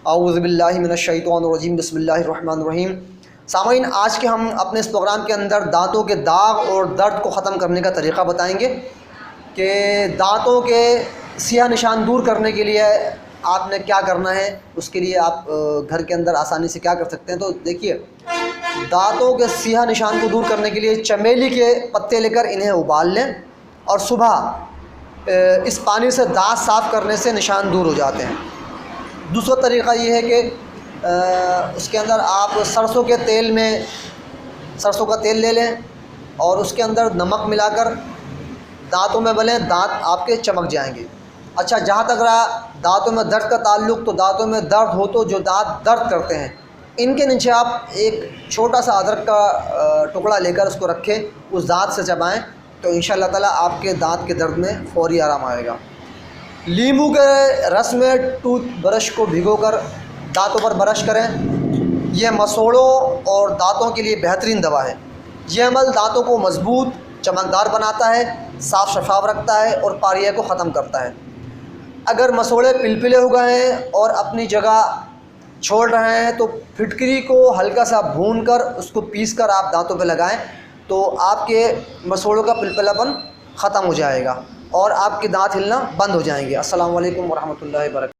औज़ुबिल्लाहि मिनश्शैतानिर्रजीम बिस्मिल्लाहिर्रहमानिर्रहीम। सामाईन, आज के हम अपने इस प्रोग्राम के अंदर दांतों के दाग और दर्द को ख़त्म करने का तरीक़ा बताएंगे कि दांतों के सियाह निशान दूर करने के लिए आपने क्या करना है। उसके लिए आप घर के अंदर आसानी से क्या कर सकते हैं। तो देखिए, दांतों के सियाह निशान को दूर करने के लिए चमेली के पत्ते लेकर इन्हें उबाल लें और सुबह इस पानी से दांत साफ़ करने से निशान दूर हो जाते हैं। दूसरा तरीक़ा ये है कि उसके अंदर आप सरसों के तेल में सरसों का तेल ले लें और उसके अंदर नमक मिलाकर दांतों में मलें, दांत आपके चमक जाएंगे। अच्छा, जहाँ तक रहा दांतों में दर्द का ताल्लुक़, तो दांतों में दर्द हो तो जो दांत दर्द करते हैं, इनके नीचे आप एक छोटा सा अदरक का टुकड़ा लेकर उसको रखें, उस दांत से चबाएं तो इंशाअल्लाह ताला आपके दांत के दर्द में फ़ौरी आराम आएगा। नींबू के रस में टूथ ब्रश को भिगोकर दांतों पर ब्रश करें। यह मसोड़ों और दांतों के लिए बेहतरीन दवा है। यह अमल दांतों को मजबूत, चमकदार बनाता है, साफ़ शफाफ रखता है और पारिया को ख़त्म करता है। अगर मसोड़े पिलपिले हो गए हैं और अपनी जगह छोड़ रहे हैं तो फिटकरी को हल्का सा भूनकर उसको पीसकर आप दांतों पे लगाएं तो आपके मसोड़ों का पिलपिलापन ख़त्म हो जाएगा और आपके दांत हिलना बंद हो जाएंगे। अस्सलामु अलैकुम वरहमतुल्लाहि वबरकातुहू।